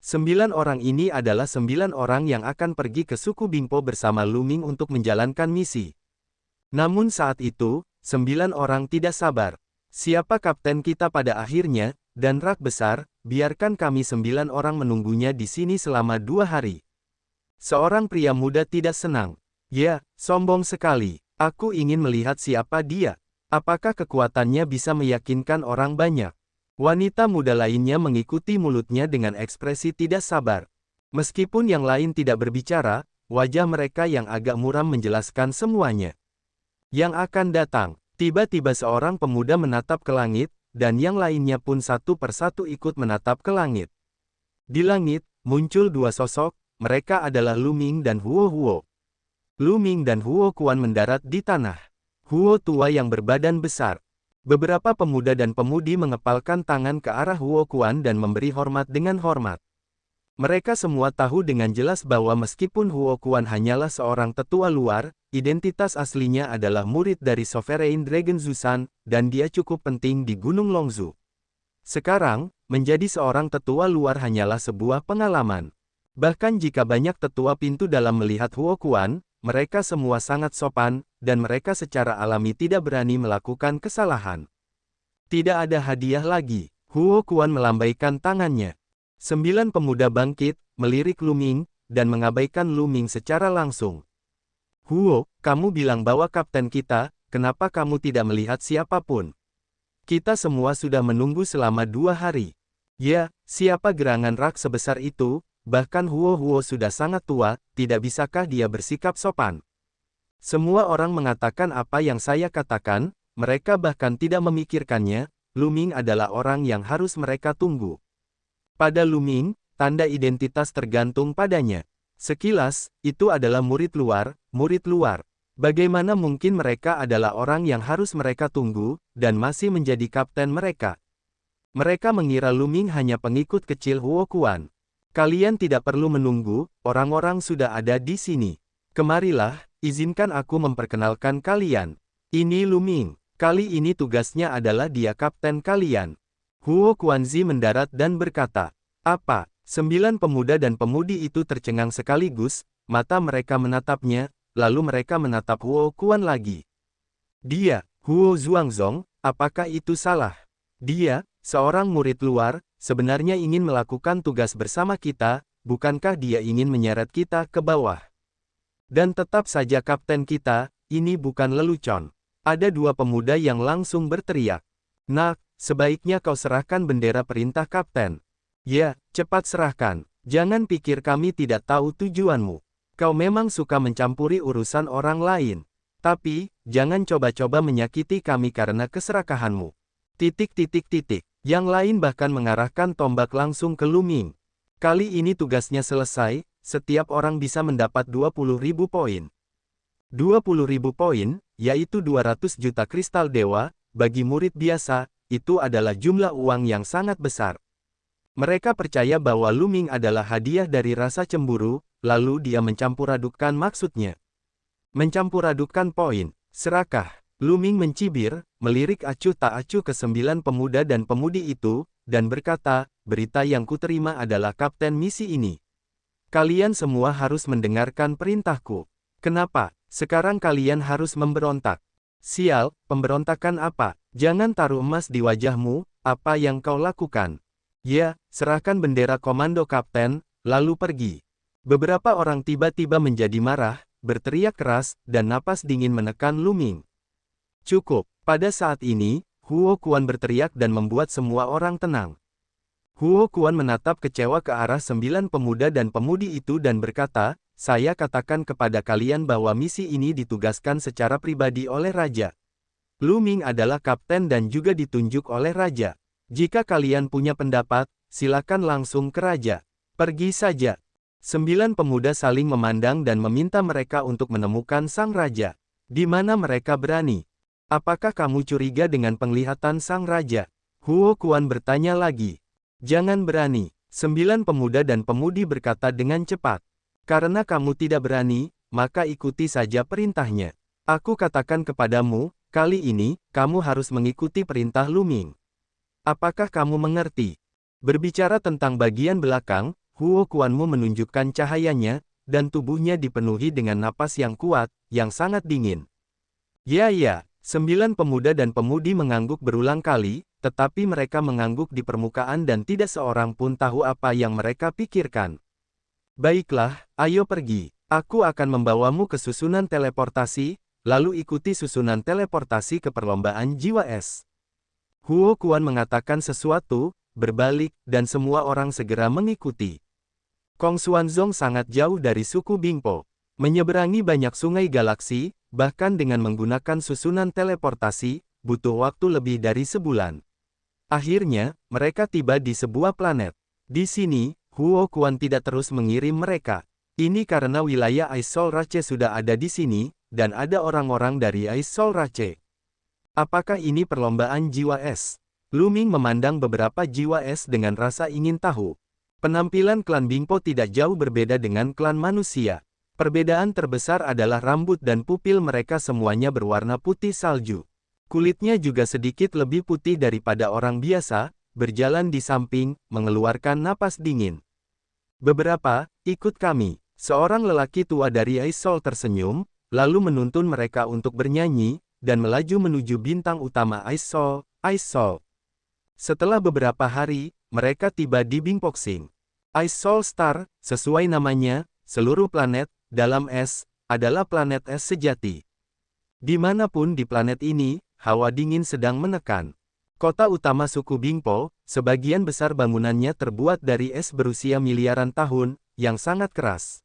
9 orang ini adalah 9 orang yang akan pergi ke suku Bingpo bersama Lu Ming untuk menjalankan misi. Namun saat itu, 9 orang tidak sabar. Siapa kapten kita pada akhirnya, dan rak besar, biarkan kami 9 orang menunggunya di sini selama 2 hari. Seorang pria muda tidak senang. Ya, sombong sekali. Aku ingin melihat siapa dia. Apakah kekuatannya bisa meyakinkan orang banyak? Wanita muda lainnya mengikuti mulutnya dengan ekspresi tidak sabar. Meskipun yang lain tidak berbicara, wajah mereka yang agak muram menjelaskan semuanya. Yang akan datang, tiba-tiba seorang pemuda menatap ke langit, dan yang lainnya pun satu persatu ikut menatap ke langit. Di langit, muncul dua sosok, mereka adalah Lu Ming dan Huo Huo. Lu Ming dan Huo Kuan mendarat di tanah. Huo tua yang berbadan besar. Beberapa pemuda dan pemudi mengepalkan tangan ke arah Huo Kuan dan memberi hormat dengan hormat. Mereka semua tahu dengan jelas bahwa meskipun Huo Kuan hanyalah seorang tetua luar, identitas aslinya adalah murid dari Sovereign Dragon Zhusan, dan dia cukup penting di Gunung Longzhou. Sekarang, menjadi seorang tetua luar hanyalah sebuah pengalaman. Bahkan jika banyak tetua pintu dalam melihat Huo Kuan, mereka semua sangat sopan, dan mereka secara alami tidak berani melakukan kesalahan. Tidak ada hadiah lagi. Huo Kuan melambaikan tangannya. 9 pemuda bangkit, melirik Lu Ming, dan mengabaikan Lu Ming secara langsung. Huo, kamu bilang bahwa kapten kita, kenapa kamu tidak melihat siapapun? Kita semua sudah menunggu selama 2 hari. Ya, siapa gerangan rak sebesar itu? Bahkan Huo Huo sudah sangat tua, tidak bisakah dia bersikap sopan? Semua orang mengatakan apa yang saya katakan, mereka bahkan tidak memikirkannya. Lu Ming adalah orang yang harus mereka tunggu. Pada Lu Ming, tanda identitas tergantung padanya. Sekilas, itu adalah murid luar, murid luar. Bagaimana mungkin mereka adalah orang yang harus mereka tunggu, dan masih menjadi kapten mereka? Mereka mengira Lu Ming hanya pengikut kecil Huo Kuan. Kalian tidak perlu menunggu, orang-orang sudah ada di sini. Kemarilah, izinkan aku memperkenalkan kalian. Ini Lu Ming. Kali ini tugasnya adalah dia kapten kalian. Huo Kuanzi mendarat dan berkata, apa? 9 pemuda dan pemudi itu tercengang sekaligus, mata mereka menatapnya, lalu mereka menatap Huo Kuan lagi. Dia, Huo Zuangzong, apakah itu salah? Dia, seorang murid luar, sebenarnya ingin melakukan tugas bersama kita, bukankah dia ingin menyeret kita ke bawah? Dan tetap saja kapten kita, ini bukan lelucon. Ada 2 pemuda yang langsung berteriak. Nak, sebaiknya kau serahkan bendera perintah kapten. Ya, cepat serahkan. Jangan pikir kami tidak tahu tujuanmu. Kau memang suka mencampuri urusan orang lain. Tapi, jangan coba-coba menyakiti kami karena keserakahanmu. ... Yang lain bahkan mengarahkan tombak langsung ke Lu Ming. Kali ini tugasnya selesai, setiap orang bisa mendapat 20.000 poin. 20.000 poin, yaitu 200 juta kristal dewa, bagi murid biasa, itu adalah jumlah uang yang sangat besar. Mereka percaya bahwa Lu Ming adalah hadiah dari rasa cemburu, lalu dia mencampur-adukkan maksudnya. Mencampur-adukkan poin, serakah. Lu Ming mencibir, melirik acuh tak acuh ke 9 pemuda dan pemudi itu, dan berkata, berita yang kuterima adalah kapten misi ini. Kalian semua harus mendengarkan perintahku. Kenapa? Sekarang kalian harus memberontak. Sial, pemberontakan apa? Jangan taruh emas di wajahmu, apa yang kau lakukan? Ya, serahkan bendera komando kapten, lalu pergi. Beberapa orang tiba-tiba menjadi marah, berteriak keras, dan napas dingin menekan Lu Ming. Cukup, pada saat ini, Huo Kuan berteriak dan membuat semua orang tenang. Huo Kuan menatap kecewa ke arah 9 pemuda dan pemudi itu dan berkata, saya katakan kepada kalian bahwa misi ini ditugaskan secara pribadi oleh Raja. Lu Ming adalah kapten dan juga ditunjuk oleh Raja. Jika kalian punya pendapat, silakan langsung ke Raja. Pergi saja. 9 pemuda saling memandang dan meminta mereka untuk menemukan sang Raja. Di mana mereka berani? Apakah kamu curiga dengan penglihatan sang Raja? Huo Kuan bertanya lagi. Jangan berani. 9 pemuda dan pemudi berkata dengan cepat. Karena kamu tidak berani, maka ikuti saja perintahnya. Aku katakan kepadamu, kali ini, kamu harus mengikuti perintah Lu Ming. Apakah kamu mengerti? Berbicara tentang bagian belakang, Huo Kuanmu menunjukkan cahayanya, dan tubuhnya dipenuhi dengan napas yang kuat, yang sangat dingin. Ya, 9 pemuda dan pemudi mengangguk berulang kali, tetapi mereka mengangguk di permukaan dan tidak seorang pun tahu apa yang mereka pikirkan. Baiklah, ayo pergi. Aku akan membawamu ke susunan teleportasi, lalu ikuti susunan teleportasi ke perlombaan jiwa es. Huo Kuan mengatakan sesuatu, berbalik, dan semua orang segera mengikuti. Kong Xuanzong sangat jauh dari suku Bingpo. Menyeberangi banyak sungai galaksi, bahkan dengan menggunakan susunan teleportasi, butuh waktu lebih dari sebulan. Akhirnya, mereka tiba di sebuah planet. Di sini, Huo Kuan tidak terus mengirim mereka. Ini karena wilayah Ice Soul Rache sudah ada di sini, dan ada orang-orang dari Ice Soul Rache. Apakah ini perlombaan jiwa es? Lu Ming memandang beberapa jiwa es dengan rasa ingin tahu. Penampilan klan Bingpo tidak jauh berbeda dengan klan manusia. Perbedaan terbesar adalah rambut dan pupil mereka semuanya berwarna putih salju. Kulitnya juga sedikit lebih putih daripada orang biasa, berjalan di samping, mengeluarkan napas dingin. Beberapa, ikut kami. Seorang lelaki tua dari Ice Soul tersenyum, lalu menuntun mereka untuk bernyanyi, dan melaju menuju bintang utama Ice Soul, Ice Soul. Setelah beberapa hari, mereka tiba di Bingpoxing. Ice Soul Star, sesuai namanya, seluruh planet, dalam es, adalah planet es sejati. Dimanapun di planet ini, hawa dingin sedang menekan. Kota utama suku Bingpo, sebagian besar bangunannya terbuat dari es berusia miliaran tahun, yang sangat keras.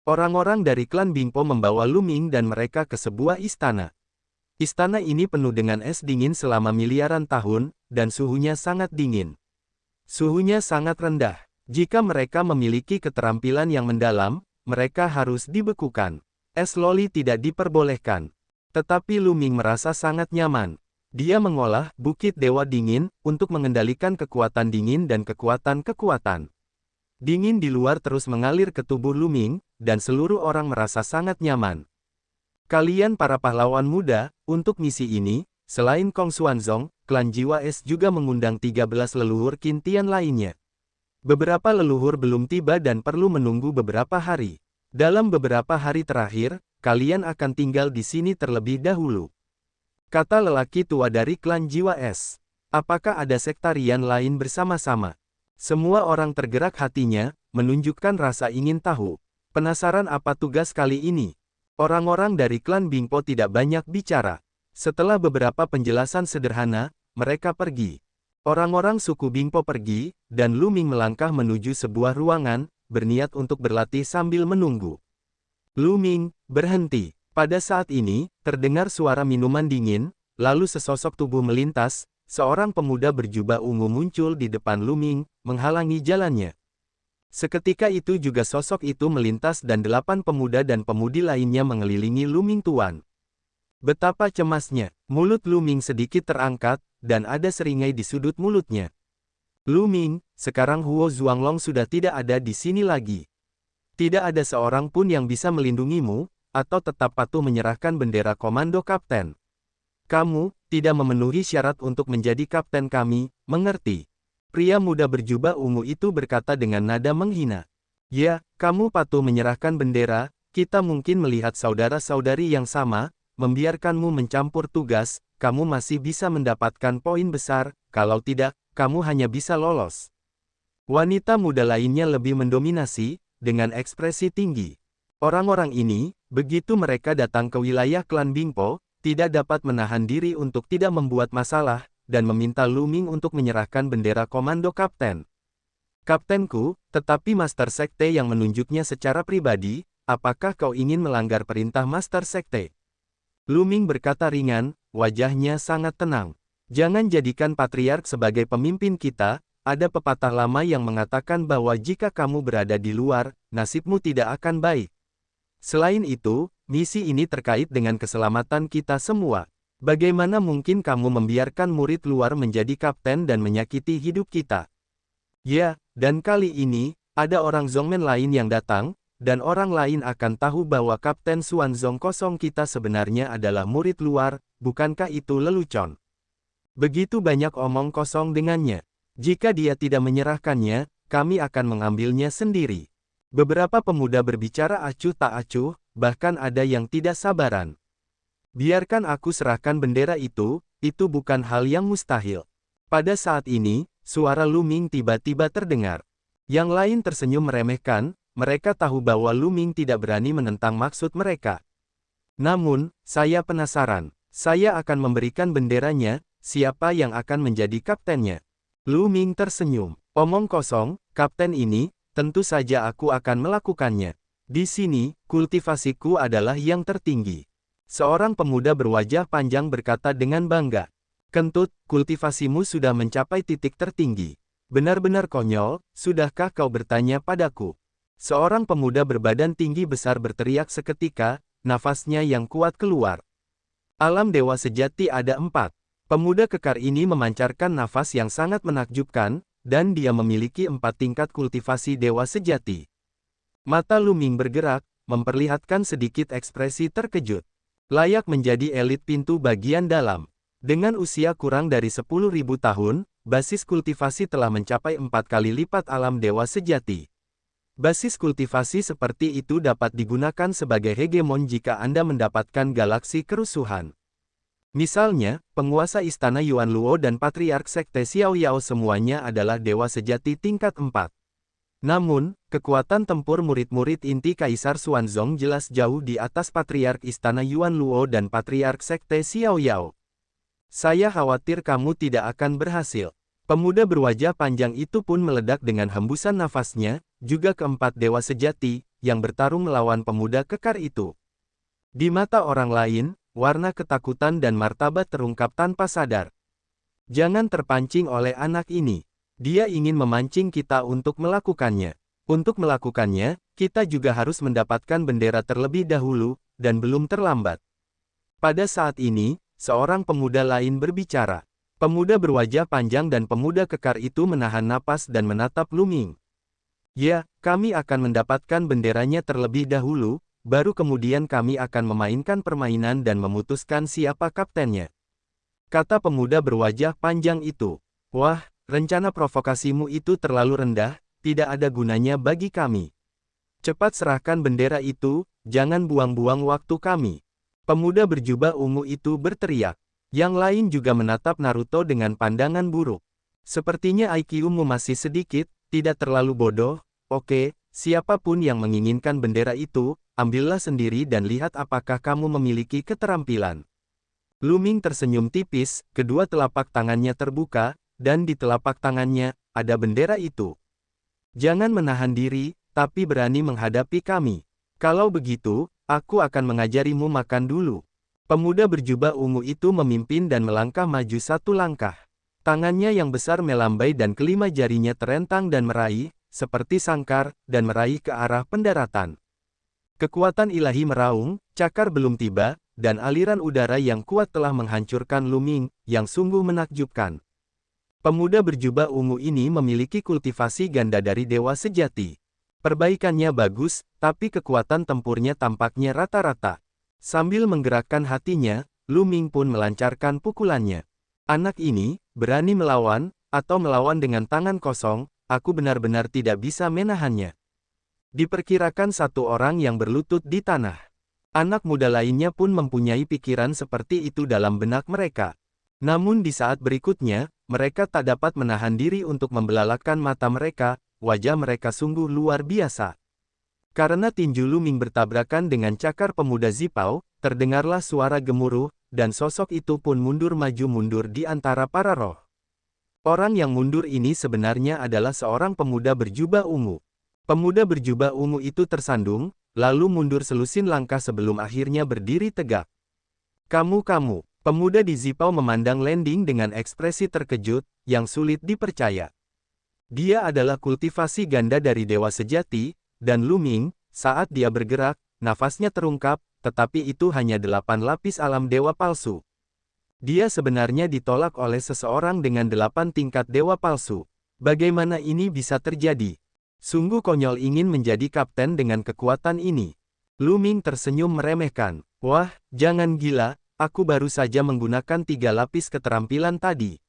Orang-orang dari klan Bingpo membawa Lu Ming dan mereka ke sebuah istana. Istana ini penuh dengan es dingin selama miliaran tahun, dan suhunya sangat dingin. Suhunya sangat rendah. Jika mereka memiliki keterampilan yang mendalam, mereka harus dibekukan. Es loli tidak diperbolehkan. Tetapi Lu Ming merasa sangat nyaman. Dia mengolah Bukit Dewa Dingin untuk mengendalikan kekuatan dingin dan kekuatan-kekuatan. Dingin di luar terus mengalir ke tubuh Lu Ming, dan seluruh orang merasa sangat nyaman. Kalian para pahlawan muda, untuk misi ini, selain Kong Xuanzong, klan Jiwa Es juga mengundang 13 leluhur Qintian lainnya. Beberapa leluhur belum tiba dan perlu menunggu beberapa hari. Dalam beberapa hari terakhir, kalian akan tinggal di sini terlebih dahulu. Kata lelaki tua dari klan Jiwa Es. Apakah ada sektarian lain bersama-sama? Semua orang tergerak hatinya, menunjukkan rasa ingin tahu. Penasaran apa tugas kali ini? Orang-orang dari klan Bingpo tidak banyak bicara. Setelah beberapa penjelasan sederhana, mereka pergi. Orang-orang suku Bingpo pergi, dan Lu Ming melangkah menuju sebuah ruangan, berniat untuk berlatih sambil menunggu. Lu Ming, berhenti. Pada saat ini, terdengar suara minuman dingin, lalu sesosok tubuh melintas, seorang pemuda berjubah ungu muncul di depan Lu Ming, menghalangi jalannya. Seketika itu juga sosok itu melintas dan 8 pemuda dan pemudi lainnya mengelilingi Lu Ming Tuan. Betapa cemasnya, mulut Lu Ming sedikit terangkat, dan ada seringai di sudut mulutnya. Lu Ming, sekarang Huo Zuanglong sudah tidak ada di sini lagi. Tidak ada seorang pun yang bisa melindungimu, atau tetap patuh menyerahkan bendera komando kapten. Kamu tidak memenuhi syarat untuk menjadi kapten kami, mengerti? Pria muda berjubah ungu itu berkata dengan nada menghina. Ya, kamu patuh menyerahkan bendera, kita mungkin melihat saudara-saudari yang sama, membiarkanmu mencampur tugas, kamu masih bisa mendapatkan poin besar, kalau tidak, kamu hanya bisa lolos. Wanita muda lainnya lebih mendominasi, dengan ekspresi tinggi. Orang-orang ini, begitu mereka datang ke wilayah klan Bingpo, tidak dapat menahan diri untuk tidak membuat masalah, dan meminta Lu Ming untuk menyerahkan bendera komando kapten. Kaptenku, tetapi Master Sekte yang menunjuknya secara pribadi, apakah kau ingin melanggar perintah Master Sekte? Lu Ming berkata ringan, wajahnya sangat tenang. Jangan jadikan patriark sebagai pemimpin kita, ada pepatah lama yang mengatakan bahwa jika kamu berada di luar, nasibmu tidak akan baik. Selain itu, misi ini terkait dengan keselamatan kita semua. Bagaimana mungkin kamu membiarkan murid luar menjadi kapten dan menyakiti hidup kita? Ya, dan kali ini, ada orang Zongmen lain yang datang, dan orang lain akan tahu bahwa Kapten Xuanzong kosong kita sebenarnya adalah murid luar, bukankah itu lelucon? Begitu banyak omong kosong dengannya. Jika dia tidak menyerahkannya, kami akan mengambilnya sendiri. Beberapa pemuda berbicara acuh tak acuh, bahkan ada yang tidak sabaran. Biarkan aku serahkan bendera itu bukan hal yang mustahil. Pada saat ini, suara Lu Ming tiba-tiba terdengar. Yang lain tersenyum meremehkan, mereka tahu bahwa Lu Ming tidak berani menentang maksud mereka. Namun, saya penasaran. Saya akan memberikan benderanya, siapa yang akan menjadi kaptennya? Lu Ming tersenyum. Omong kosong, kapten ini, tentu saja aku akan melakukannya. Di sini, kultivasiku adalah yang tertinggi. Seorang pemuda berwajah panjang berkata dengan bangga. Kentut, kultivasimu sudah mencapai titik tertinggi. Benar-benar konyol, sudahkah kau bertanya padaku? Seorang pemuda berbadan tinggi besar berteriak seketika, nafasnya yang kuat keluar. Alam dewa sejati ada 4. Pemuda kekar ini memancarkan nafas yang sangat menakjubkan, dan dia memiliki 4 tingkat kultivasi dewa sejati. Mata Lu Ming bergerak, memperlihatkan sedikit ekspresi terkejut. Layak menjadi elit pintu bagian dalam. Dengan usia kurang dari 10.000 tahun, basis kultivasi telah mencapai 4 kali lipat alam dewa sejati. Basis kultivasi seperti itu dapat digunakan sebagai hegemon jika Anda mendapatkan galaksi kerusuhan. Misalnya, penguasa istana Yuan Luo dan patriark sekte Xiao Yao semuanya adalah dewa sejati tingkat 4. Namun, kekuatan tempur murid-murid inti Kaisar Xuanzong jelas jauh di atas patriark istana Yuan Luo dan patriark sekte Xiao Yao. Saya khawatir kamu tidak akan berhasil. Pemuda berwajah panjang itu pun meledak dengan hembusan nafasnya, juga keempat dewa sejati, yang bertarung melawan pemuda kekar itu. Di mata orang lain, warna ketakutan dan martabat terungkap tanpa sadar. Jangan terpancing oleh anak ini. Dia ingin memancing kita untuk melakukannya. Untuk melakukannya, kita juga harus mendapatkan bendera terlebih dahulu, dan belum terlambat. Pada saat ini, seorang pemuda lain berbicara. Pemuda berwajah panjang dan pemuda kekar itu menahan napas dan menatap Lu Ming. Ya, kami akan mendapatkan benderanya terlebih dahulu, baru kemudian kami akan memainkan permainan dan memutuskan siapa kaptennya. Kata pemuda berwajah panjang itu. Wah, rencana provokasimu itu terlalu rendah, tidak ada gunanya bagi kami. Cepat serahkan bendera itu, jangan buang-buang waktu kami. Pemuda berjubah ungu itu berteriak. Yang lain juga menatap Naruto dengan pandangan buruk. Sepertinya IQ-mu masih sedikit, tidak terlalu bodoh. Oke, siapapun yang menginginkan bendera itu, ambillah sendiri dan lihat apakah kamu memiliki keterampilan. Lu Ming tersenyum tipis, kedua telapak tangannya terbuka, dan di telapak tangannya, ada bendera itu. Jangan menahan diri, tapi berani menghadapi kami. Kalau begitu, aku akan mengajarimu makan dulu. Pemuda berjubah ungu itu memimpin dan melangkah maju satu langkah. Tangannya yang besar melambai dan kelima jarinya terentang dan meraih, seperti sangkar, dan meraih ke arah pendaratan. Kekuatan ilahi meraung, cakar belum tiba, dan aliran udara yang kuat telah menghancurkan Lu Ming, yang sungguh menakjubkan. Pemuda berjubah ungu ini memiliki kultivasi ganda dari dewa sejati. Perbaikannya bagus, tapi kekuatan tempurnya tampaknya rata-rata. Sambil menggerakkan hatinya, Lu Ming pun melancarkan pukulannya. Anak ini, berani melawan, atau melawan dengan tangan kosong, aku benar-benar tidak bisa menahannya. Diperkirakan satu orang yang berlutut di tanah. Anak muda lainnya pun mempunyai pikiran seperti itu dalam benak mereka. Namun di saat berikutnya, mereka tak dapat menahan diri untuk membelalakkan mata mereka, wajah mereka sungguh luar biasa. Karena tinju Lu Ming bertabrakan dengan cakar pemuda Zipao, terdengarlah suara gemuruh, dan sosok itu pun mundur maju mundur di antara para roh. Orang yang mundur ini sebenarnya adalah seorang pemuda berjubah ungu. Pemuda berjubah ungu itu tersandung, lalu mundur selusin langkah sebelum akhirnya berdiri tegak. Kamu, pemuda di Zipao memandang Landing dengan ekspresi terkejut, yang sulit dipercaya. Dia adalah kultivasi ganda dari dewa sejati, dan Lu Ming, saat dia bergerak, nafasnya terungkap, tetapi itu hanya 8 lapis alam dewa palsu. Dia sebenarnya ditolak oleh seseorang dengan 8 tingkat dewa palsu. Bagaimana ini bisa terjadi? Sungguh konyol ingin menjadi kapten dengan kekuatan ini. Lu Ming tersenyum meremehkan. Wah, jangan gila, aku baru saja menggunakan 3 lapis keterampilan tadi.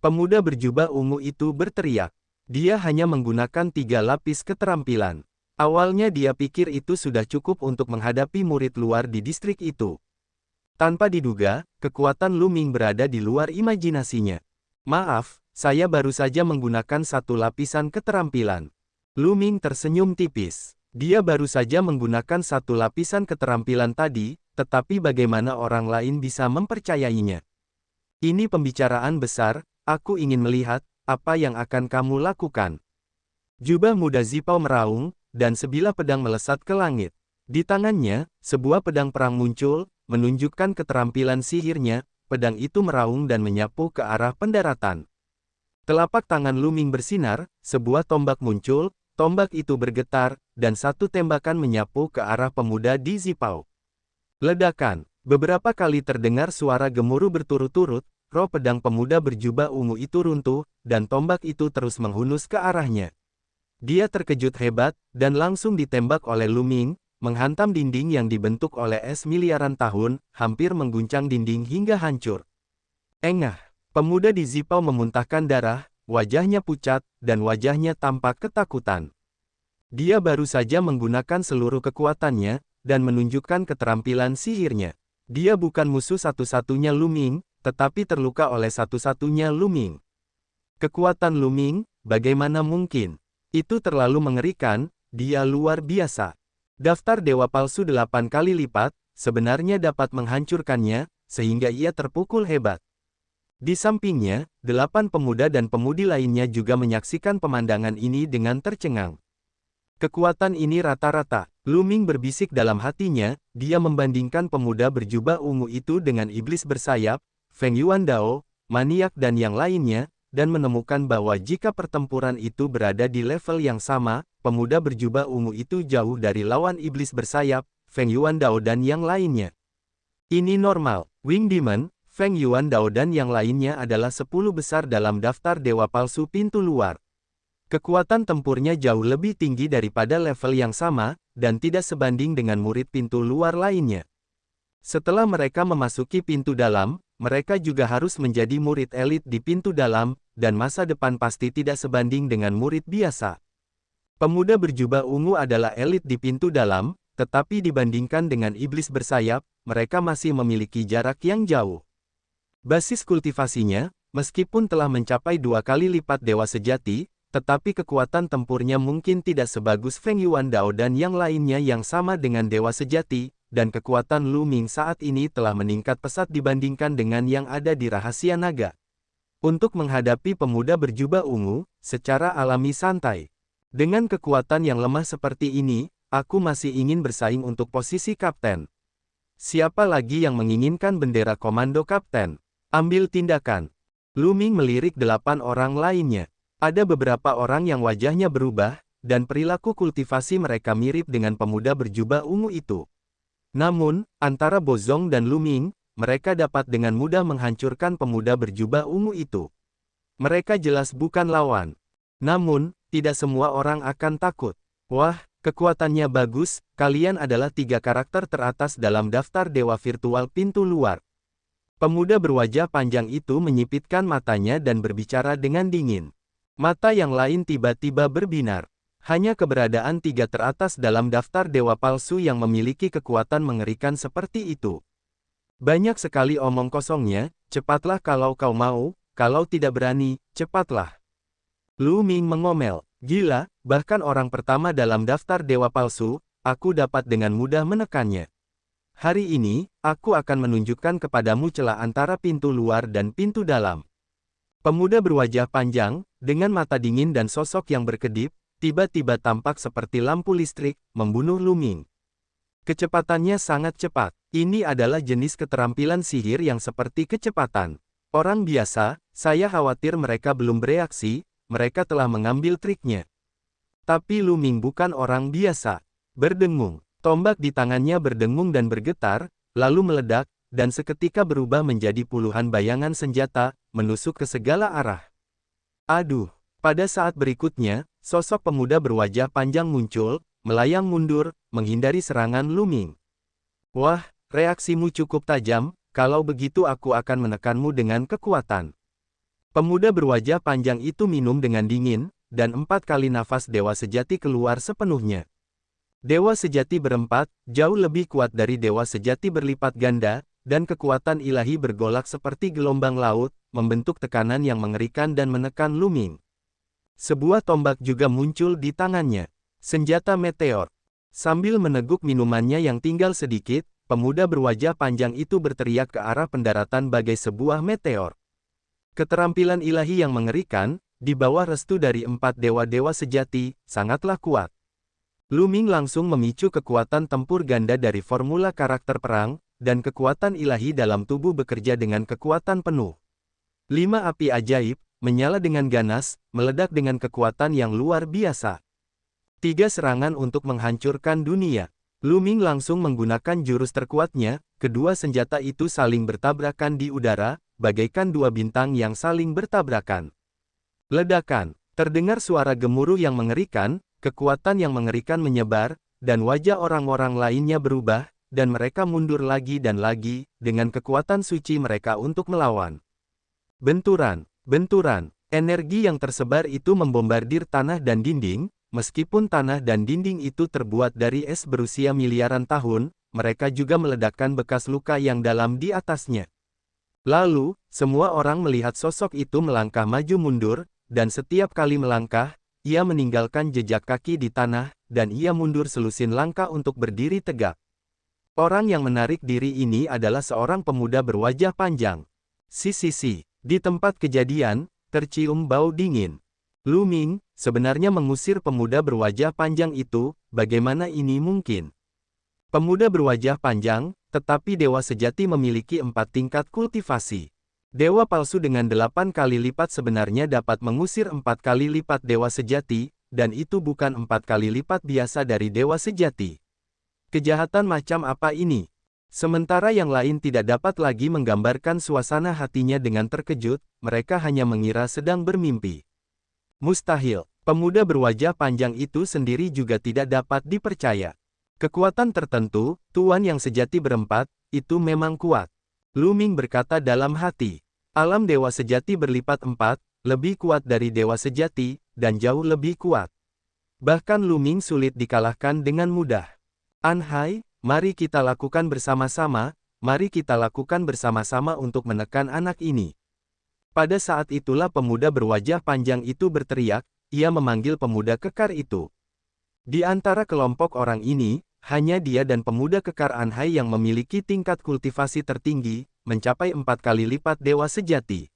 Pemuda berjubah ungu itu berteriak. Dia hanya menggunakan 3 lapis keterampilan. Awalnya dia pikir itu sudah cukup untuk menghadapi murid luar di distrik itu. Tanpa diduga, kekuatan Lu Ming berada di luar imajinasinya. Maaf, saya baru saja menggunakan 1 lapisan keterampilan. Lu Ming tersenyum tipis. Dia baru saja menggunakan 1 lapisan keterampilan tadi, tetapi bagaimana orang lain bisa mempercayainya? Ini pembicaraan besar, aku ingin melihat apa yang akan kamu lakukan. Jubah muda Zipao meraung, dan sebilah pedang melesat ke langit. Di tangannya, sebuah pedang perang muncul, menunjukkan keterampilan sihirnya. Pedang itu meraung dan menyapu ke arah pendaratan. Telapak tangan Lu Ming bersinar, sebuah tombak muncul, tombak itu bergetar, dan 1 tembakan menyapu ke arah pemuda di Zipao. Ledakan. Beberapa kali terdengar suara gemuruh berturut-turut, roh pedang pemuda berjubah ungu itu runtuh, dan tombak itu terus menghunus ke arahnya. Dia terkejut hebat, dan langsung ditembak oleh Lu Ming, menghantam dinding yang dibentuk oleh es miliaran tahun, hampir mengguncang dinding hingga hancur. Engah. Pemuda di Zipao memuntahkan darah, wajahnya pucat, dan wajahnya tampak ketakutan. Dia baru saja menggunakan seluruh kekuatannya, dan menunjukkan keterampilan sihirnya. Dia bukan musuh satu-satunya Lu Ming, tetapi terluka oleh satu-satunya Lu Ming. Kekuatan Lu Ming, bagaimana mungkin? Itu terlalu mengerikan, dia luar biasa. Daftar dewa palsu 8 kali lipat, sebenarnya dapat menghancurkannya, sehingga ia terpukul hebat. Di sampingnya, 8 pemuda dan pemudi lainnya juga menyaksikan pemandangan ini dengan tercengang. Kekuatan ini rata-rata. Lu Ming berbisik dalam hatinya, dia membandingkan pemuda berjubah ungu itu dengan iblis bersayap, Feng Yuandao, maniak dan yang lainnya, dan menemukan bahwa jika pertempuran itu berada di level yang sama, pemuda berjubah ungu itu jauh dari lawan iblis bersayap, Feng Yuandao dan yang lainnya. Ini normal. Wing Demon, Feng Yuandao dan yang lainnya adalah 10 besar dalam daftar dewa palsu pintu luar. Kekuatan tempurnya jauh lebih tinggi daripada level yang sama, dan tidak sebanding dengan murid pintu luar lainnya. Setelah mereka memasuki pintu dalam, mereka juga harus menjadi murid elit di pintu dalam, dan masa depan pasti tidak sebanding dengan murid biasa. Pemuda berjubah ungu adalah elit di pintu dalam, tetapi dibandingkan dengan iblis bersayap, mereka masih memiliki jarak yang jauh. Basis kultivasinya, meskipun telah mencapai 2 kali lipat dewa sejati, tetapi kekuatan tempurnya mungkin tidak sebagus Feng Yuandao dan yang lainnya yang sama dengan dewa sejati, dan kekuatan Lu Ming saat ini telah meningkat pesat dibandingkan dengan yang ada di rahasia naga. Untuk menghadapi pemuda berjubah ungu, secara alami santai. Dengan kekuatan yang lemah seperti ini, aku masih ingin bersaing untuk posisi kapten. Siapa lagi yang menginginkan bendera komando kapten? Ambil tindakan. Lu Ming melirik 8 orang lainnya. Ada beberapa orang yang wajahnya berubah, dan perilaku kultivasi mereka mirip dengan pemuda berjubah ungu itu. Namun, antara Bozong dan Lu Ming, mereka dapat dengan mudah menghancurkan pemuda berjubah ungu itu. Mereka jelas bukan lawan. Namun, tidak semua orang akan takut. Wah, kekuatannya bagus, kalian adalah 3 karakter teratas dalam daftar dewa virtual pintu luar. Pemuda berwajah panjang itu menyipitkan matanya dan berbicara dengan dingin. Mata yang lain tiba-tiba berbinar. Hanya keberadaan 3 teratas dalam daftar dewa palsu yang memiliki kekuatan mengerikan seperti itu. Banyak sekali omong kosongnya, cepatlah kalau kau mau, kalau tidak berani, cepatlah. Lu Ming mengomel, gila, bahkan orang pertama dalam daftar dewa palsu, aku dapat dengan mudah menekannya. Hari ini, aku akan menunjukkan kepadamu celah antara pintu luar dan pintu dalam. Pemuda berwajah panjang, dengan mata dingin dan sosok yang berkedip, tiba-tiba tampak seperti lampu listrik, membunuh Lu Ming. Kecepatannya sangat cepat. Ini adalah jenis keterampilan sihir yang seperti kecepatan. Orang biasa, saya khawatir mereka belum bereaksi, mereka telah mengambil triknya. Tapi Lu Ming bukan orang biasa. Berdengung. Tombak di tangannya berdengung dan bergetar, lalu meledak, dan seketika berubah menjadi puluhan bayangan senjata, menusuk ke segala arah. Aduh! Pada saat berikutnya, sosok pemuda berwajah panjang muncul, melayang mundur, menghindari serangan Lu Ming. Wah, reaksimu cukup tajam, kalau begitu aku akan menekanmu dengan kekuatan. Pemuda berwajah panjang itu minum dengan dingin, dan 4 kali nafas Dewa Sejati keluar sepenuhnya. Dewa Sejati berempat, jauh lebih kuat dari Dewa Sejati berlipat ganda, dan kekuatan ilahi bergolak seperti gelombang laut, membentuk tekanan yang mengerikan dan menekan Lu Ming. Sebuah tombak juga muncul di tangannya. Senjata meteor. Sambil meneguk minumannya yang tinggal sedikit, pemuda berwajah panjang itu berteriak ke arah pendaratan bagai sebuah meteor. Keterampilan ilahi yang mengerikan, di bawah restu dari 4 dewa-dewa sejati, sangatlah kuat. Lu Ming langsung memicu kekuatan tempur ganda dari formula karakter perang, dan kekuatan ilahi dalam tubuh bekerja dengan kekuatan penuh. 5 api ajaib, menyala dengan ganas, meledak dengan kekuatan yang luar biasa. 3 serangan untuk menghancurkan dunia. Lu Ming langsung menggunakan jurus terkuatnya, kedua senjata itu saling bertabrakan di udara, bagaikan 2 bintang yang saling bertabrakan. Ledakan, terdengar suara gemuruh yang mengerikan, kekuatan yang mengerikan menyebar, dan wajah orang-orang lainnya berubah, dan mereka mundur lagi dan lagi, dengan kekuatan suci mereka untuk melawan. Benturan, energi yang tersebar itu membombardir tanah dan dinding. Meskipun tanah dan dinding itu terbuat dari es berusia miliaran tahun, mereka juga meledakkan bekas luka yang dalam di atasnya. Lalu, semua orang melihat sosok itu melangkah maju mundur, dan setiap kali melangkah, ia meninggalkan jejak kaki di tanah, dan ia mundur selusin langkah untuk berdiri tegak. Orang yang menarik diri ini adalah seorang pemuda berwajah panjang. Di tempat kejadian, tercium bau dingin. Lu Ming, sebenarnya mengusir pemuda berwajah panjang itu, bagaimana ini mungkin? Pemuda berwajah panjang, tetapi dewa sejati memiliki 4 tingkat kultivasi. Dewa palsu dengan 8 kali lipat sebenarnya dapat mengusir 4 kali lipat dewa sejati, dan itu bukan 4 kali lipat biasa dari dewa sejati. Kejahatan macam apa ini? Sementara yang lain tidak dapat lagi menggambarkan suasana hatinya dengan terkejut, mereka hanya mengira sedang bermimpi. Mustahil, pemuda berwajah panjang itu sendiri juga tidak dapat dipercaya. Kekuatan tertentu, Tuan yang sejati berempat, itu memang kuat. Lu Ming berkata dalam hati, alam dewa sejati berlipat 4, lebih kuat dari dewa sejati, dan jauh lebih kuat. Bahkan Lu Ming sulit dikalahkan dengan mudah. An Hai, mari kita lakukan bersama-sama, untuk menekan anak ini. Pada saat itulah pemuda berwajah panjang itu berteriak, ia memanggil pemuda kekar itu. Di antara kelompok orang ini, hanya dia dan pemuda kekar An Hai yang memiliki tingkat kultivasi tertinggi, mencapai 4 kali lipat dewa sejati.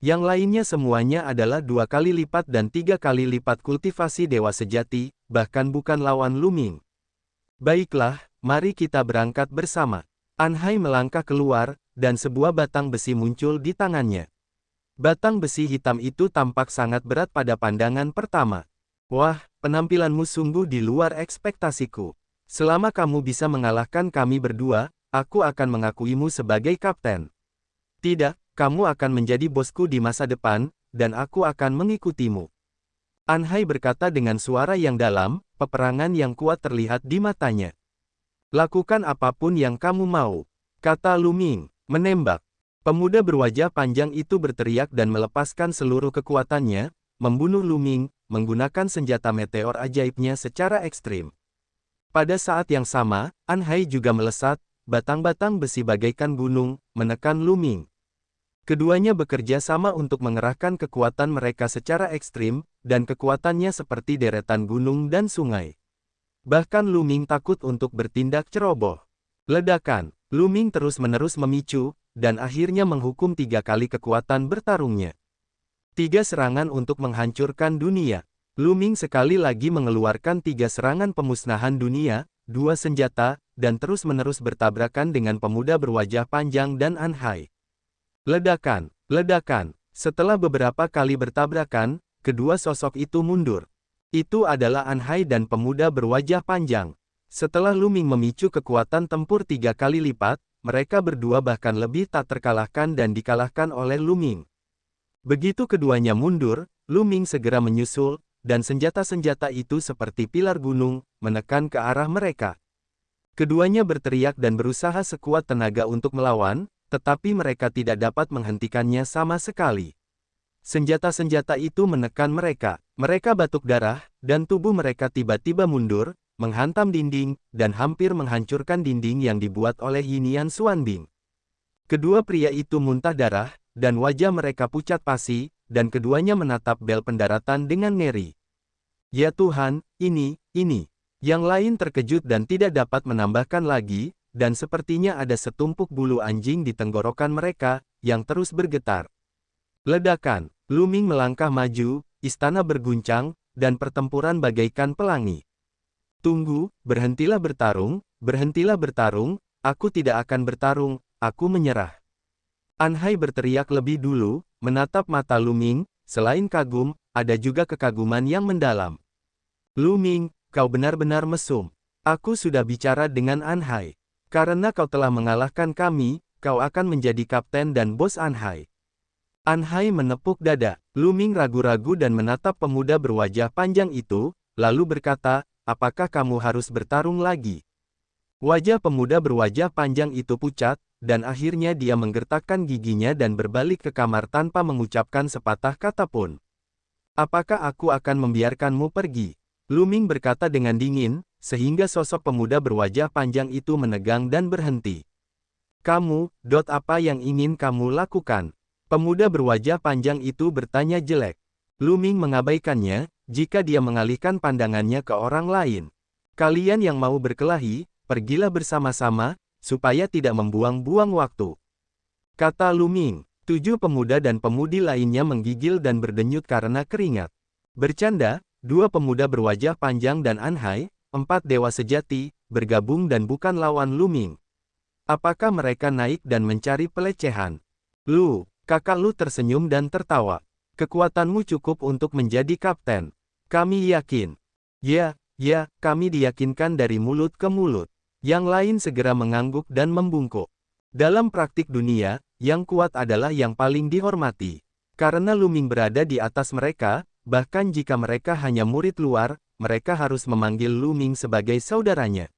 Yang lainnya semuanya adalah 2 kali lipat dan 3 kali lipat kultivasi dewa sejati, bahkan bukan lawan Lu Ming. Baiklah, mari kita berangkat bersama. An Hai melangkah keluar, dan sebuah batang besi muncul di tangannya. Batang besi hitam itu tampak sangat berat pada pandangan pertama. Wah, penampilanmu sungguh di luar ekspektasiku. Selama kamu bisa mengalahkan kami berdua, aku akan mengakuimu sebagai kapten. Tidak, kamu akan menjadi bosku di masa depan, dan aku akan mengikutimu. An Hai berkata dengan suara yang dalam, peperangan yang kuat terlihat di matanya. Lakukan apapun yang kamu mau, kata Lu Ming, menembak. Pemuda berwajah panjang itu berteriak dan melepaskan seluruh kekuatannya, membunuh Lu Ming, menggunakan senjata meteor ajaibnya secara ekstrim. Pada saat yang sama, An Hai juga melesat, batang-batang besi bagaikan gunung, menekan Lu Ming. Keduanya bekerja sama untuk mengerahkan kekuatan mereka secara ekstrim, dan kekuatannya seperti deretan gunung dan sungai. Bahkan Lu Ming takut untuk bertindak ceroboh. Ledakan, Lu Ming terus-menerus memicu, dan akhirnya menghukum 3 kali kekuatan bertarungnya. 3 serangan untuk menghancurkan dunia. Lu Ming sekali lagi mengeluarkan 3 serangan pemusnahan dunia, 2 senjata, dan terus-menerus bertabrakan dengan pemuda berwajah panjang dan An Hai. Ledakan. Setelah beberapa kali bertabrakan, kedua sosok itu mundur. Itu adalah An Hai dan pemuda berwajah panjang. Setelah Lu Ming memicu kekuatan tempur 3 kali lipat, mereka berdua bahkan lebih tak terkalahkan dan dikalahkan oleh Lu Ming. Begitu keduanya mundur, Lu Ming segera menyusul, dan senjata-senjata itu seperti pilar gunung, menekan ke arah mereka. Keduanya berteriak dan berusaha sekuat tenaga untuk melawan, tetapi mereka tidak dapat menghentikannya sama sekali. Senjata-senjata itu menekan mereka. Mereka batuk darah, dan tubuh mereka tiba-tiba mundur, menghantam dinding, dan hampir menghancurkan dinding yang dibuat oleh Yinian Xuanbing. Kedua pria itu muntah darah, dan wajah mereka pucat pasi, dan keduanya menatap bel pendaratan dengan ngeri. Ya Tuhan, ini. Yang lain terkejut dan tidak dapat menambahkan lagi, dan sepertinya ada setumpuk bulu anjing di tenggorokan mereka, yang terus bergetar. Ledakan, Lu Ming melangkah maju, istana berguncang, dan pertempuran bagaikan pelangi. Tunggu, berhentilah bertarung, aku tidak akan bertarung, aku menyerah. An Hai berteriak lebih dulu, menatap mata Lu Ming, selain kagum, ada juga kekaguman yang mendalam. Lu Ming, kau benar-benar mesum. Aku sudah bicara dengan An Hai. Karena kau telah mengalahkan kami, kau akan menjadi kapten dan bos An Hai. An Hai menepuk dada. Lu Ming ragu-ragu dan menatap pemuda berwajah panjang itu, lalu berkata, apakah kamu harus bertarung lagi? Wajah pemuda berwajah panjang itu pucat, dan akhirnya dia menggertakkan giginya dan berbalik ke kamar tanpa mengucapkan sepatah kata pun. Apakah aku akan membiarkanmu pergi? Lu Ming berkata dengan dingin, sehingga sosok pemuda berwajah panjang itu menegang dan berhenti. Kamu, apa yang ingin kamu lakukan? Pemuda berwajah panjang itu bertanya jelek. Lu Ming mengabaikannya, jika dia mengalihkan pandangannya ke orang lain. Kalian yang mau berkelahi, pergilah bersama-sama, supaya tidak membuang-buang waktu. Kata Lu Ming. 7 pemuda dan pemudi lainnya menggigil dan berdenyut karena keringat. Bercanda, 2 pemuda berwajah panjang dan An Hai, 4 dewa sejati, bergabung dan bukan lawan Lu Ming. Apakah mereka naik dan mencari pelecehan? Lu, kakak Lu tersenyum dan tertawa. Kekuatanmu cukup untuk menjadi kapten. Kami yakin. Ya, kami diyakinkan dari mulut ke mulut. Yang lain segera mengangguk dan membungkuk. Dalam praktik dunia, yang kuat adalah yang paling dihormati. Karena Lu Ming berada di atas mereka, bahkan jika mereka hanya murid luar, mereka harus memanggil Lu Ming sebagai saudaranya.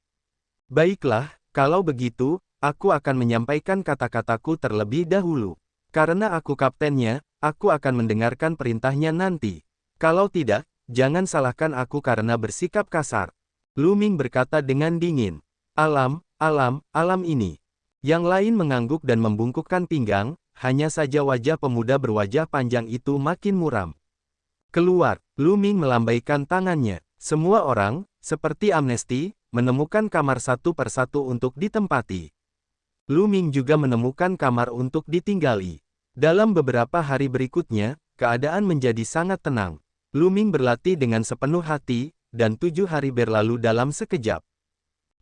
Baiklah, kalau begitu, aku akan menyampaikan kata-kataku terlebih dahulu. Karena aku kaptennya, aku akan mendengarkan perintahnya nanti. Kalau tidak, jangan salahkan aku karena bersikap kasar. Lu Ming berkata dengan dingin. Alam ini. Yang lain mengangguk dan membungkukkan pinggang, hanya saja wajah pemuda berwajah panjang itu makin muram. Keluar, Lu Ming melambaikan tangannya. Semua orang, seperti amnesti, menemukan kamar satu persatu untuk ditempati. Lu Ming juga menemukan kamar untuk ditinggali. Dalam beberapa hari berikutnya, keadaan menjadi sangat tenang. Lu Ming berlatih dengan sepenuh hati, dan 7 hari berlalu dalam sekejap.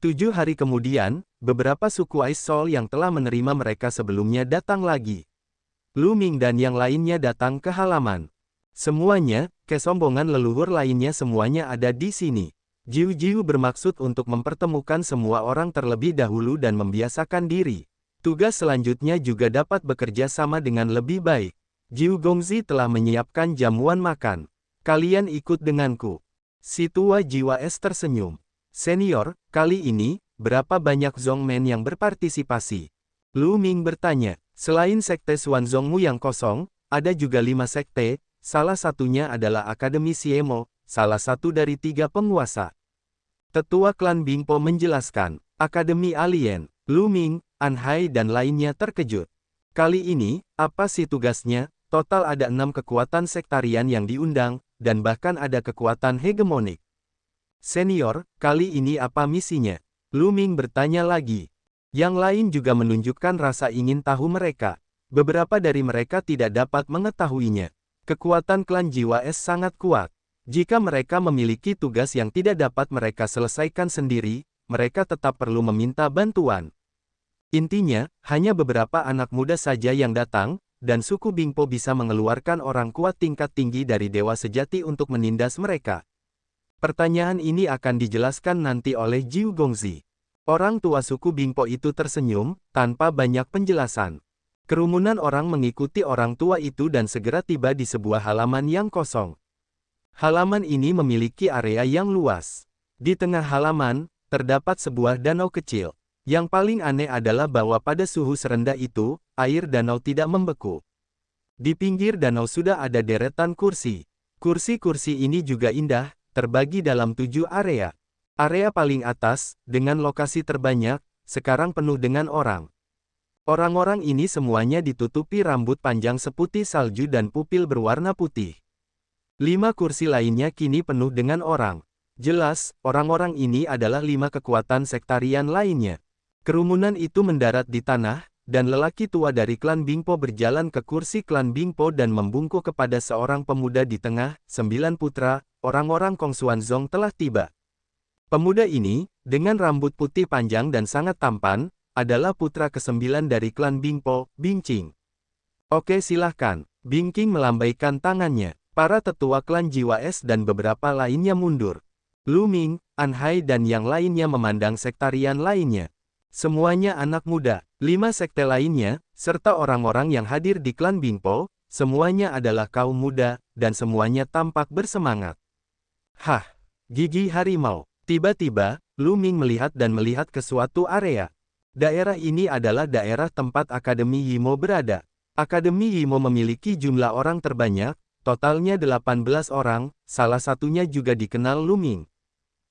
7 hari kemudian, beberapa suku Ice Soul yang telah menerima mereka sebelumnya datang lagi. Lu Ming dan yang lainnya datang ke halaman. Semuanya, kesombongan leluhur lainnya semuanya ada di sini. Jiu-Jiu bermaksud untuk mempertemukan semua orang terlebih dahulu dan membiasakan diri. Tugas selanjutnya juga dapat bekerja sama dengan lebih baik. Jiu Gongzi telah menyiapkan jamuan makan. Kalian ikut denganku. Si tua jiwa es tersenyum. Senior, kali ini, berapa banyak Zongmen yang berpartisipasi? Lu Ming bertanya. Selain sekte Xuanzongmu yang kosong, ada juga 5 sekte, salah satunya adalah Akademi Siemo, salah satu dari 3 penguasa. Tetua klan Bingpo menjelaskan. Akademi Alien, Lu Ming, An Hai dan lainnya terkejut. Kali ini, apa sih tugasnya? Total ada 6 kekuatan sektarian yang diundang, dan bahkan ada kekuatan hegemonik. Senior, kali ini apa misinya? Lu Ming bertanya lagi. Yang lain juga menunjukkan rasa ingin tahu mereka. Beberapa dari mereka tidak dapat mengetahuinya. Kekuatan klan jiwa es sangat kuat. Jika mereka memiliki tugas yang tidak dapat mereka selesaikan sendiri, mereka tetap perlu meminta bantuan. Intinya, hanya beberapa anak muda saja yang datang, dan suku Bingpo bisa mengeluarkan orang kuat tingkat tinggi dari dewa sejati untuk menindas mereka. Pertanyaan ini akan dijelaskan nanti oleh Jiu Gongzi. Orang tua suku Bingpo itu tersenyum, tanpa banyak penjelasan. Kerumunan orang mengikuti orang tua itu dan segera tiba di sebuah halaman yang kosong. Halaman ini memiliki area yang luas. Di tengah halaman, terdapat sebuah danau kecil. Yang paling aneh adalah bahwa pada suhu serendah itu, air danau tidak membeku. Di pinggir danau sudah ada deretan kursi. Kursi-kursi ini juga indah, terbagi dalam 7 area. Area paling atas, dengan lokasi terbanyak, sekarang penuh dengan orang. Orang-orang ini semuanya ditutupi rambut panjang seputih salju dan pupil berwarna putih. 5 kursi lainnya kini penuh dengan orang. Jelas, orang-orang ini adalah 5 kekuatan sektarian lainnya. Kerumunan itu mendarat di tanah, dan lelaki tua dari klan Bingpo berjalan ke kursi klan Bingpo dan membungkuk kepada seorang pemuda di tengah. 9 putra, orang-orang Kong Xuanzong telah tiba. Pemuda ini, dengan rambut putih panjang dan sangat tampan, adalah putra ke-9 dari klan Bingpo, Bingqing. Oke silahkan. Bingqing melambaikan tangannya. Para tetua klan Jiwa Es dan beberapa lainnya mundur. Lu Ming, An Hai dan yang lainnya memandang sektarian lainnya. Semuanya anak muda. 5 sekte lainnya, serta orang-orang yang hadir di klan Bingpo, semuanya adalah kaum muda, dan semuanya tampak bersemangat. Hah! Gigi harimau. Tiba-tiba, Lu Ming melihat dan melihat ke suatu area. Daerah ini adalah daerah tempat Akademi Yimo berada. Akademi Yimo memiliki jumlah orang terbanyak, totalnya 18 orang, salah satunya juga dikenal Lu Ming.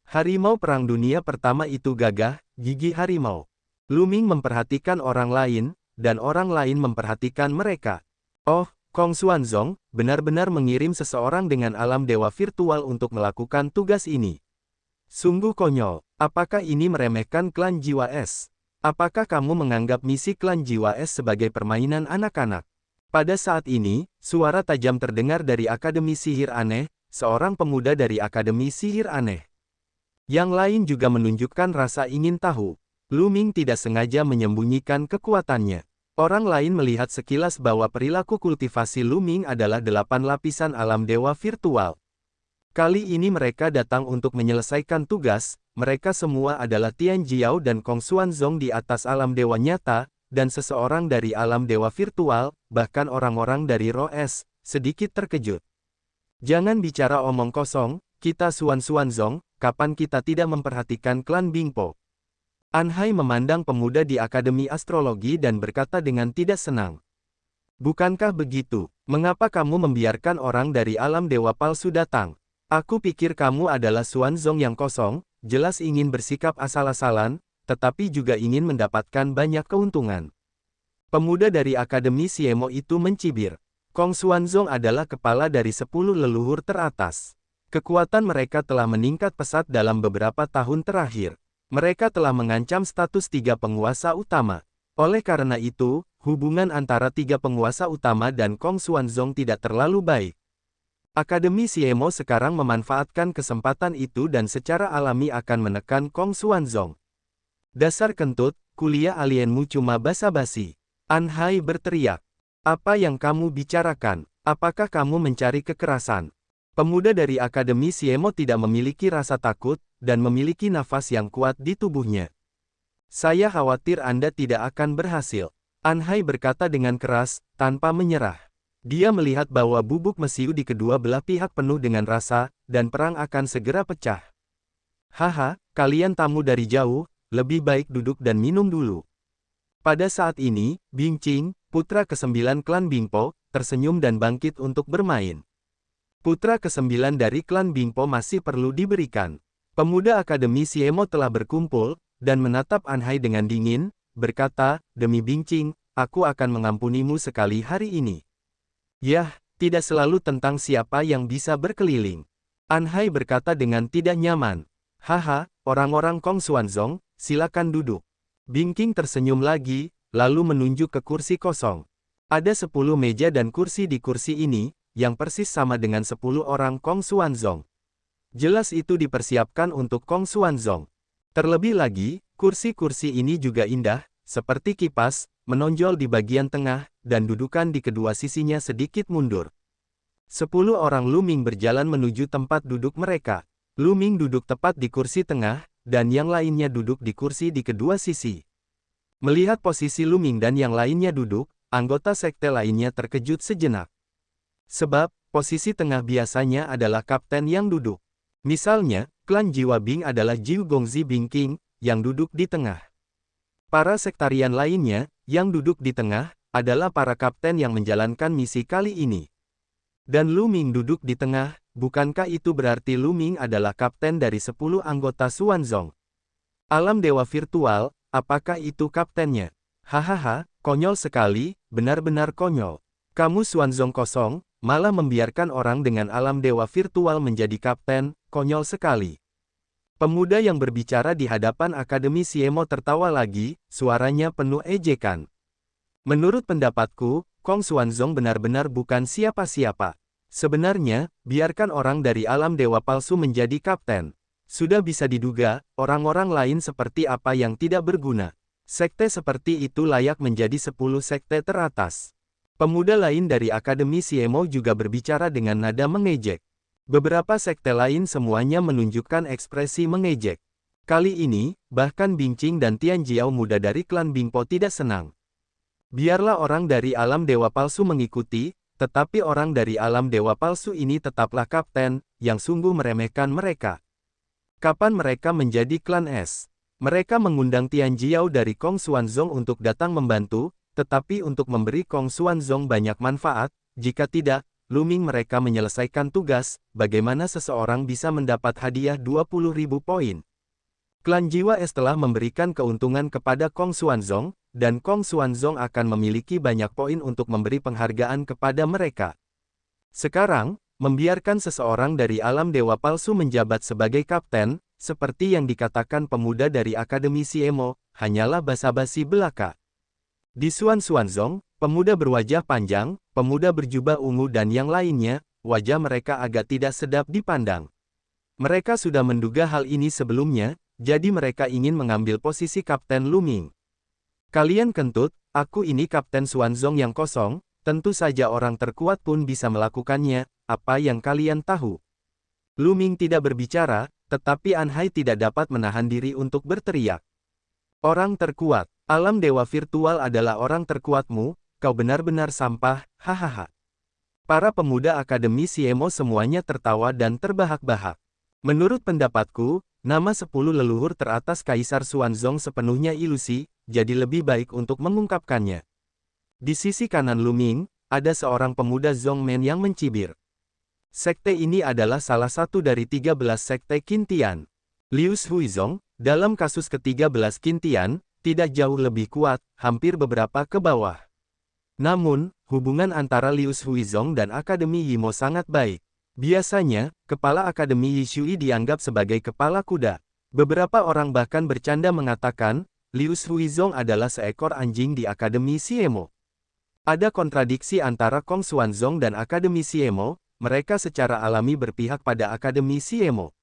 Harimau Perang Dunia Pertama itu gagah, gigi harimau. Lu Ming memperhatikan orang lain, dan orang lain memperhatikan mereka. Oh, Kong Xuanzong, benar-benar mengirim seseorang dengan alam dewa virtual untuk melakukan tugas ini. Sungguh konyol, apakah ini meremehkan klan Jiwa Es? Apakah kamu menganggap misi klan Jiwa Es sebagai permainan anak-anak? Pada saat ini, suara tajam terdengar dari Akademi Sihir Aneh, seorang pemuda dari Akademi Sihir Aneh. Yang lain juga menunjukkan rasa ingin tahu. Lu Ming tidak sengaja menyembunyikan kekuatannya. Orang lain melihat sekilas bahwa perilaku kultivasi Lu Ming adalah 8 lapisan alam dewa virtual. Kali ini mereka datang untuk menyelesaikan tugas, mereka semua adalah Tian Jiao dan Kong Xuanzong di atas alam dewa nyata, dan seseorang dari alam dewa virtual, bahkan orang-orang dari Ro Es, sedikit terkejut. Jangan bicara omong kosong, kita Xuanzong, kapan kita tidak memperhatikan klan Bingpo? An Hai memandang pemuda di Akademi Astrologi dan berkata dengan tidak senang. Bukankah begitu? Mengapa kamu membiarkan orang dari alam dewa palsu datang? Aku pikir kamu adalah Xuanzong yang kosong, jelas ingin bersikap asal-asalan, tetapi juga ingin mendapatkan banyak keuntungan. Pemuda dari Akademi Siemo itu mencibir. Kong Xuanzong adalah kepala dari 10 leluhur teratas. Kekuatan mereka telah meningkat pesat dalam beberapa tahun terakhir. Mereka telah mengancam status 3 penguasa utama. Oleh karena itu, hubungan antara 3 penguasa utama dan Kong Xuanzong tidak terlalu baik. Akademi Siemo sekarang memanfaatkan kesempatan itu dan secara alami akan menekan Kong Xuanzong. Dasar kentut, kuliah alienmu cuma basa-basi. An Hai berteriak. Apa yang kamu bicarakan? Apakah kamu mencari kekerasan? Pemuda dari Akademi Siemo tidak memiliki rasa takut, dan memiliki nafas yang kuat di tubuhnya. Saya khawatir Anda tidak akan berhasil. An Hai berkata dengan keras, tanpa menyerah. Dia melihat bahwa bubuk mesiu di kedua belah pihak penuh dengan rasa, dan perang akan segera pecah. Haha, kalian tamu dari jauh, lebih baik duduk dan minum dulu. Pada saat ini, Bingqing, putra ke-9 klan Bingpo, tersenyum dan bangkit untuk bermain. Putra ke-9 dari klan Bingpo masih perlu diberikan. Pemuda Akademi Siemo telah berkumpul, dan menatap An Hai dengan dingin, berkata, demi Bingqing, aku akan mengampunimu sekali hari ini. Yah, tidak selalu tentang siapa yang bisa berkeliling. An Hai berkata dengan tidak nyaman. Haha, orang-orang Kong Xuanzong, silakan duduk. Bingqing tersenyum lagi, lalu menunjuk ke kursi kosong. Ada 10 meja dan kursi di kursi ini, yang persis sama dengan 10 orang Kong Xuanzong. Jelas itu dipersiapkan untuk Kong Xuanzong. Terlebih lagi, kursi-kursi ini juga indah, seperti kipas, menonjol di bagian tengah, dan dudukan di kedua sisinya sedikit mundur. 10 orang Lu Ming berjalan menuju tempat duduk mereka. Lu Ming duduk tepat di kursi tengah, dan yang lainnya duduk di kursi di kedua sisi. Melihat posisi Lu Ming dan yang lainnya duduk, anggota sekte lainnya terkejut sejenak. Sebab, posisi tengah biasanya adalah kapten yang duduk. Misalnya, klan Jiwa Bing adalah Jiu Gongzi Bingqing, yang duduk di tengah. Para sektarian lainnya, yang duduk di tengah, adalah para kapten yang menjalankan misi kali ini. Dan Lu Ming duduk di tengah, bukankah itu berarti Lu Ming adalah kapten dari 10 anggota Xuanzong? Alam dewa virtual, apakah itu kaptennya? Hahaha, konyol sekali, benar-benar konyol. Kamu Xuanzong kosong, malah membiarkan orang dengan alam dewa virtual menjadi kapten, konyol sekali. Pemuda yang berbicara di hadapan Akademi Siemo tertawa lagi, suaranya penuh ejekan. Menurut pendapatku, Kong Xuanzong benar-benar bukan siapa-siapa. Sebenarnya, biarkan orang dari alam dewa palsu menjadi kapten. Sudah bisa diduga, orang-orang lain seperti apa yang tidak berguna. Sekte seperti itu layak menjadi 10 sekte teratas. Pemuda lain dari Akademi Siemo juga berbicara dengan nada mengejek. Beberapa sekte lain semuanya menunjukkan ekspresi mengejek. Kali ini, bahkan Bing Qing dan Tian Jiao muda dari klan Bingpo tidak senang. Biarlah orang dari alam dewa palsu mengikuti, tetapi orang dari alam dewa palsu ini tetaplah kapten, yang sungguh meremehkan mereka. Kapan mereka menjadi klan es? Mereka mengundang Tian Jiao dari Kong Xuanzong untuk datang membantu, tetapi untuk memberi Kong Xuanzong banyak manfaat, jika tidak, Lu Ming mereka menyelesaikan tugas, bagaimana seseorang bisa mendapat hadiah 20.000 poin. Klan Jiwa Es telah memberikan keuntungan kepada Kong Xuanzong, dan Kong Xuanzong akan memiliki banyak poin untuk memberi penghargaan kepada mereka. Sekarang, membiarkan seseorang dari alam dewa palsu menjabat sebagai kapten, seperti yang dikatakan pemuda dari Akademi Siemo, hanyalah basa-basi belaka. Di Xuanzong, pemuda berwajah panjang, pemuda berjubah ungu dan yang lainnya, wajah mereka agak tidak sedap dipandang. Mereka sudah menduga hal ini sebelumnya, jadi mereka ingin mengambil posisi Kapten Lu Ming. Kalian kentut, aku ini Kapten Xuanzong yang kosong, tentu saja orang terkuat pun bisa melakukannya, apa yang kalian tahu? Lu Ming tidak berbicara, tetapi An Hai tidak dapat menahan diri untuk berteriak. Orang terkuat, alam dewa virtual adalah orang terkuatmu, kau benar-benar sampah, hahaha. Para pemuda Akademi Siemo semuanya tertawa dan terbahak-bahak. Menurut pendapatku, nama 10 leluhur teratas Kaisar Xuanzong sepenuhnya ilusi, jadi lebih baik untuk mengungkapkannya. Di sisi kanan Lu Ming, ada seorang pemuda Zongmen yang mencibir. Sekte ini adalah salah satu dari 13 sekte Qintian. Liu Huizong, dalam kasus ke-13 Qintian, tidak jauh lebih kuat, hampir beberapa ke bawah. Namun, hubungan antara Liu Huizong dan Akademi Yimo sangat baik. Biasanya, kepala Akademi Yishui dianggap sebagai kepala kuda. Beberapa orang bahkan bercanda mengatakan, Liu Huizong adalah seekor anjing di Akademi Siemo. Ada kontradiksi antara Kong Xuanzong dan Akademi Siemo, mereka secara alami berpihak pada Akademi Siemo.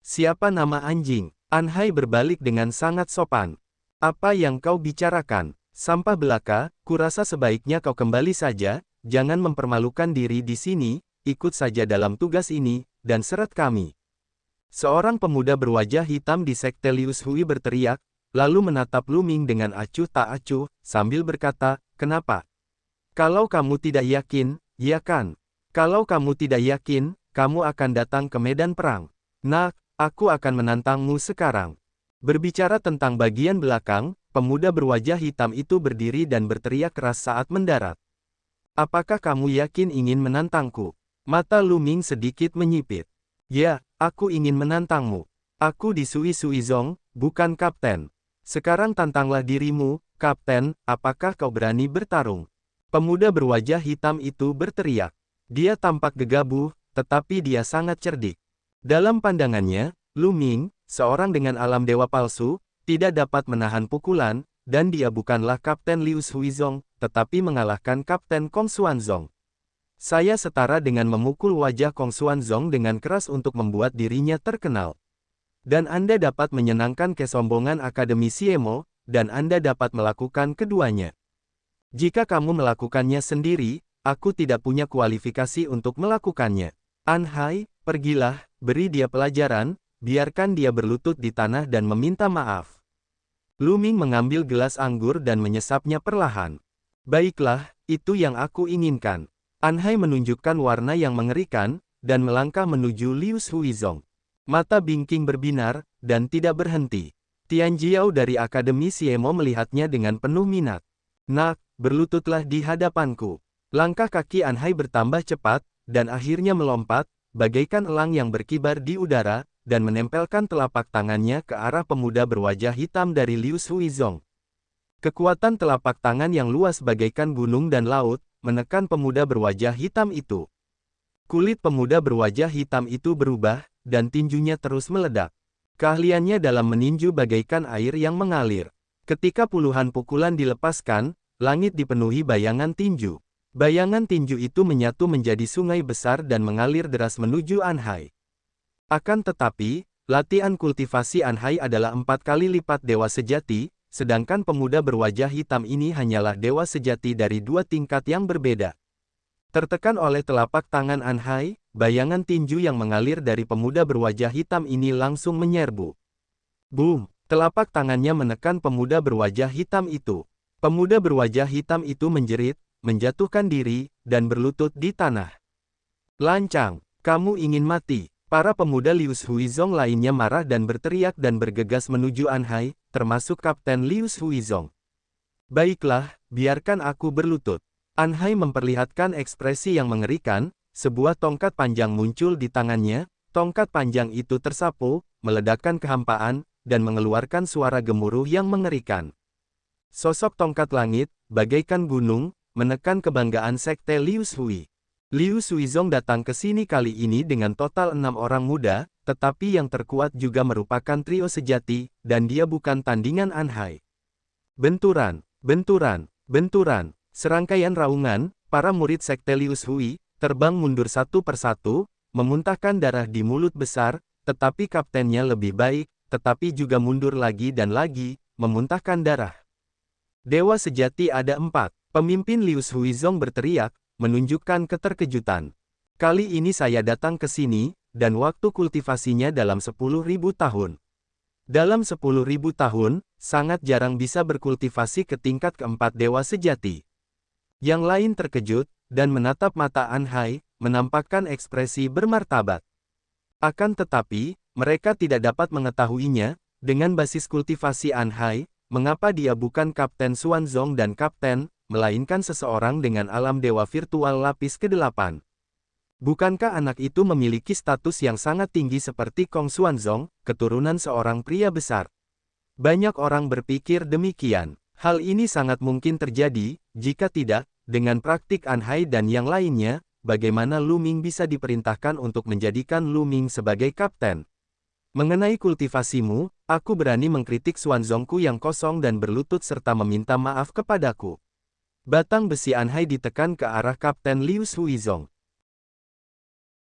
Siapa nama anjing? An Hai berbalik dengan sangat sopan. Apa yang kau bicarakan? Sampah belaka, kurasa sebaiknya kau kembali saja, jangan mempermalukan diri di sini, ikut saja dalam tugas ini, dan seret kami. Seorang pemuda berwajah hitam di sekte Liu Hui berteriak, lalu menatap Lu Ming dengan acuh tak acuh, sambil berkata, kenapa? Kalau kamu tidak yakin, ya kan? Kalau kamu tidak yakin, kamu akan datang ke medan perang. Nah, aku akan menantangmu sekarang. Berbicara tentang bagian belakang, pemuda berwajah hitam itu berdiri dan berteriak keras saat mendarat. Apakah kamu yakin ingin menantangku? Mata Lu Ming sedikit menyipit. Ya, aku ingin menantangmu. Aku di Xuizong, bukan kapten. Sekarang tantanglah dirimu, kapten, apakah kau berani bertarung? Pemuda berwajah hitam itu berteriak. Dia tampak gegabah, tetapi dia sangat cerdik. Dalam pandangannya, Lu Ming, seorang dengan alam dewa palsu, tidak dapat menahan pukulan, dan dia bukanlah Kapten Liu Huizong, tetapi mengalahkan Kapten Kong Xuanzong. Saya setara dengan memukul wajah Kong Xuanzong dengan keras untuk membuat dirinya terkenal. Dan Anda dapat menyenangkan kesombongan Akademi Siemo, dan Anda dapat melakukan keduanya. Jika kamu melakukannya sendiri, aku tidak punya kualifikasi untuk melakukannya. An Hai, pergilah, beri dia pelajaran, biarkan dia berlutut di tanah dan meminta maaf. Lu Ming mengambil gelas anggur dan menyesapnya perlahan. Baiklah, itu yang aku inginkan. An Hai menunjukkan warna yang mengerikan, dan melangkah menuju Liu Huizong. Mata Bing Qing berbinar, dan tidak berhenti. Tian Jiao dari Akademi Siemo melihatnya dengan penuh minat. Nak, berlututlah di hadapanku. Langkah kaki Anhai bertambah cepat, dan akhirnya melompat, bagaikan elang yang berkibar di udara, dan menempelkan telapak tangannya ke arah pemuda berwajah hitam dari Liu Suizong. Kekuatan telapak tangan yang luas bagaikan gunung dan laut, menekan pemuda berwajah hitam itu. Kulit pemuda berwajah hitam itu berubah, dan tinjunya terus meledak. Keahliannya dalam meninju bagaikan air yang mengalir. Ketika puluhan pukulan dilepaskan, langit dipenuhi bayangan tinju. Bayangan tinju itu menyatu menjadi sungai besar dan mengalir deras menuju Anhai. Akan tetapi, latihan kultivasi Anhai adalah 4 kali lipat dewa sejati, sedangkan pemuda berwajah hitam ini hanyalah dewa sejati dari 2 tingkat yang berbeda. Tertekan oleh telapak tangan Anhai, bayangan tinju yang mengalir dari pemuda berwajah hitam ini langsung menyerbu. Boom! Telapak tangannya menekan pemuda berwajah hitam itu. Pemuda berwajah hitam itu menjerit, menjatuhkan diri, dan berlutut di tanah. Lancang, kamu ingin mati. Para pemuda Liu Huizong lainnya marah dan berteriak dan bergegas menuju Anhai, termasuk Kapten Liu Huizong. Baiklah, biarkan aku berlutut. Anhai memperlihatkan ekspresi yang mengerikan, sebuah tongkat panjang muncul di tangannya, tongkat panjang itu tersapu, meledakkan kehampaan, dan mengeluarkan suara gemuruh yang mengerikan. Sosok tongkat langit, bagaikan gunung, menekan kebanggaan sekte Liu Shui. Liu Suizong datang ke sini kali ini dengan total 6 orang muda, tetapi yang terkuat juga merupakan trio sejati, dan dia bukan tandingan Anhai. Benturan, benturan, benturan, serangkaian raungan, para murid sekte Liu Shui, terbang mundur satu persatu, memuntahkan darah di mulut besar, tetapi kaptennya lebih baik, tetapi juga mundur lagi dan lagi, memuntahkan darah. Dewa sejati ada 4, pemimpin Liu Huizong berteriak, menunjukkan keterkejutan. Kali ini saya datang ke sini, dan waktu kultivasinya dalam 10.000 tahun. Dalam 10.000 tahun, sangat jarang bisa berkultivasi ke tingkat keempat dewa sejati. Yang lain terkejut, dan menatap mata Anhai, menampakkan ekspresi bermartabat. Akan tetapi, mereka tidak dapat mengetahuinya, dengan basis kultivasi Anhai, mengapa dia bukan Kapten Xuanzong dan Kapten, melainkan seseorang dengan alam dewa virtual lapis ke-8. Bukankah anak itu memiliki status yang sangat tinggi seperti Kong Xuanzong, keturunan seorang pria besar? Banyak orang berpikir demikian. Hal ini sangat mungkin terjadi, jika tidak, dengan praktik Anhai dan yang lainnya, bagaimana Lu Ming bisa diperintahkan untuk menjadikan Lu Ming sebagai kapten? Mengenai kultivasimu, aku berani mengkritik Xuanzongku yang kosong dan berlutut serta meminta maaf kepadaku. Batang besi Anhai ditekan ke arah Kapten Liu Huizong.